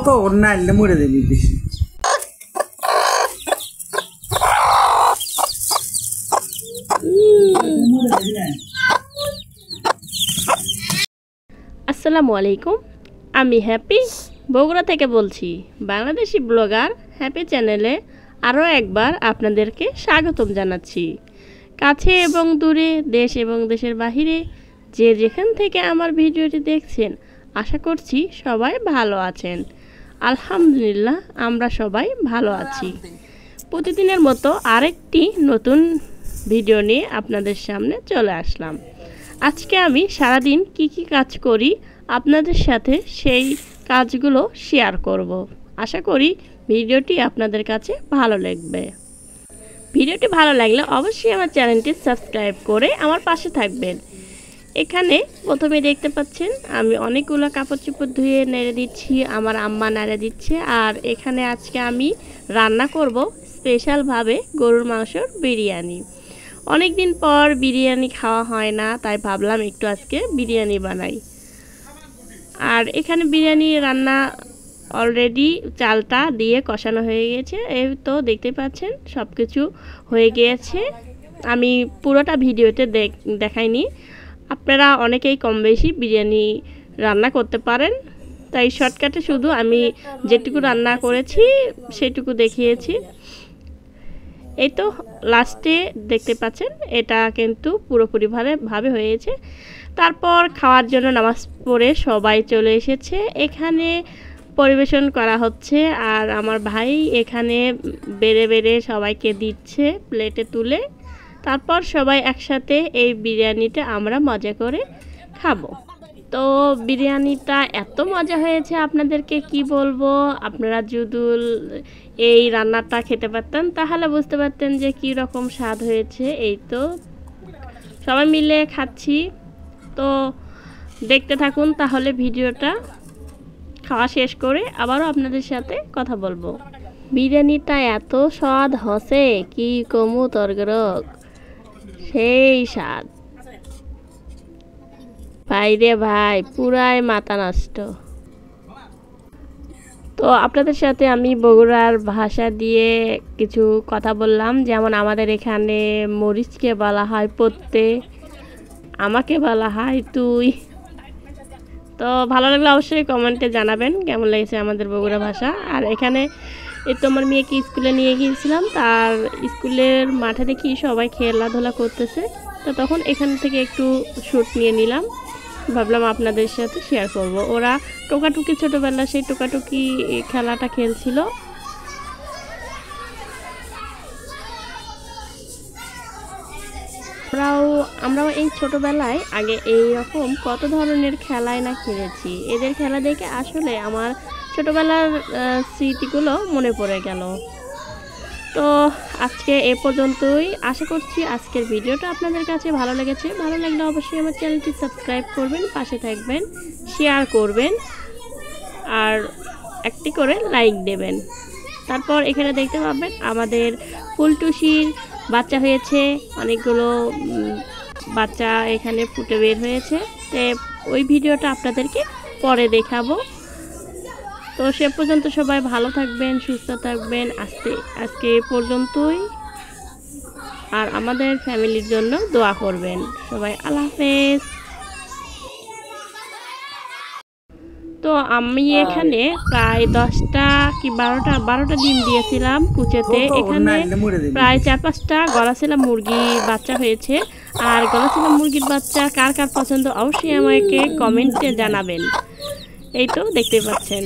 তো অন্য মরে দেবি বেশি। আসসালামু আলাইকুম, আমি হ্যাপি বগুড়া থেকে বলছি। বাংলাদেশি ব্লগার হ্যাপি চ্যানেলে আরও একবার আপনাদেরকে স্বাগতম জানাচ্ছি। কাছে এবং দূরে, দেশ এবং দেশের বাহিরে যে যেখান থেকে আমার ভিডিওটি দেখছেন, আশা করছি সবাই ভালো আছেন। আলহামদুলিল্লাহ, আমরা সবাই ভালো আছি। প্রতিদিনের মতো আরেকটি নতুন ভিডিও নিয়ে আপনাদের সামনে চলে আসলাম। আজকে আমি সারাদিন কি কাজ করি আপনাদের সাথে সেই কাজগুলো শেয়ার করব। আশা করি ভিডিওটি আপনাদের কাছে ভালো লাগবে। ভিডিওটি ভালো লাগলে অবশ্যই আমার চ্যানেলটি সাবস্ক্রাইব করে আমার পাশে থাকবেন। এখানে প্রথমে দেখতে পাচ্ছেন আমি অনেকগুলো কাপড় চোপড় ধুয়ে নেড়ে দিচ্ছি, আমার আম্মা নেড়ে দিচ্ছে। আর এখানে আজকে আমি রান্না করব স্পেশালভাবে গরুর মাংসর বিরিয়ানি। অনেক দিন পর বিরিয়ানি খাওয়া হয় না, তাই ভাবলাম একটু আজকে বিরিয়ানি বানাই। আর এখানে বিরিয়ানি রান্না অলরেডি চালটা দিয়ে কষানো হয়ে গেছে। এই তো দেখতে পাচ্ছেন সব কিছু হয়ে গিয়েছে। আমি পুরোটা ভিডিওতে দেখাইনি, আপনারা অনেকেই কম বেশি বিরিয়ানি রান্না করতে পারেন, তাই শর্টকাটে শুধু আমি যেটুকু রান্না করেছি সেটুকু দেখিয়েছি। এই তো লাস্টে দেখতে পাচ্ছেন এটা কিন্তু পুরোপুরি ভাবে হয়েছে। তারপর খাওয়ার জন্য নামাজ পড়ে সবাই চলে এসেছে। এখানে পরিবেশন করা হচ্ছে আর আমার ভাই এখানে বেড়ে বেড়ে সবাইকে দিচ্ছে প্লেটে তুলে। তারপর সবাই একসাথে এই বিরিয়ানিটা আমরা মজা করে খাবো। তো বিরিয়ানিটা এত মজা হয়েছে আপনাদেরকে কি বলবো। আপনারা যদি এই রান্নাটা খেতে পারতেন তাহলে বুঝতে পারতেন যে কি রকম স্বাদ হয়েছে। এই তো সবাই মিলে খাচ্ছি, তো দেখতে থাকুন তাহলে ভিডিওটা। খাওয়া শেষ করে আবারও আপনাদের সাথে কথা বলবো। বিরিয়ানিটা এত স্বাদ হসে কি কমু তরগরক, সেই স্বাদ ভাইরে ভাই, পুরাই মাথা নষ্ট। তো আপনাদের সাথে আমি বগুড়ার ভাষা দিয়ে কিছু কথা বললাম, যেমন আমাদের এখানে মরিচকে বলা হয় পত্তে, আমাকে বলা হয় তুই। তো ভালো লাগলে অবশ্যই কমেন্টে জানাবেন কেমন লেগেছে আমাদের বগুড়া ভাষা। আর এখানে এই তো আমার মেয়েকে স্কুলে নিয়ে গিয়েছিলাম, তার স্কুলের মাঠে দেখি সবাই খেলাধুলা করতেছে, তো তখন এখান থেকে একটু শ্যুট নিয়ে নিলাম, ভাবলাম আপনাদের সাথে শেয়ার করব। ওরা টোকাটুকি ছোটোবেলা সেই টোকাটুকি খেলাটা খেলছিল। আমরাও এই ছোটোবেলায় আগে এই রকম কত ধরনের খেলায় না খেলেছি। এদের খেলা দেখে আসলে আমার ছোটোবেলার স্মৃতিগুলো মনে পড়ে গেল। তো আজকে এ পর্যন্তই। আশা করছি আজকের ভিডিওটা আপনাদের কাছে ভালো লেগেছে। ভালো লাগলে অবশ্যই আমার চ্যানেলটি সাবস্ক্রাইব করবেন, পাশে থাকবেন, শেয়ার করবেন আর একটি করে লাইক দেবেন। তারপর এখানে দেখতে পাবেন আমাদের ফুলটুসির বাচ্চা হয়েছে, অনেকগুলো বাচ্চা এখানে ফুটে বের হয়েছে। তো ওই ভিডিওটা আপনাদেরকে পরে দেখাবো। তো সে পর্যন্ত সবাই ভালো থাকবেন, সুস্থ থাকবেন। আজকে এ পর্যন্তই। আর আমাদের ফ্যামিলির জন্য দোয়া করবেন সবাই। আল্লাহ হাফেজ। তো আমি এখানে প্রায় 10টা কি 12টা ডিম দিয়েছিলাম কুচেতে। এখানে প্রায় 4-5টা গলাছিলা মুরগি বাচ্চা হয়েছে। আর গলাছিলা মুরগির বাচ্চা কার কার পছন্দ অবশ্যই আমাকে কমেন্টে জানাবেন। এই তো দেখতে পাচ্ছেন।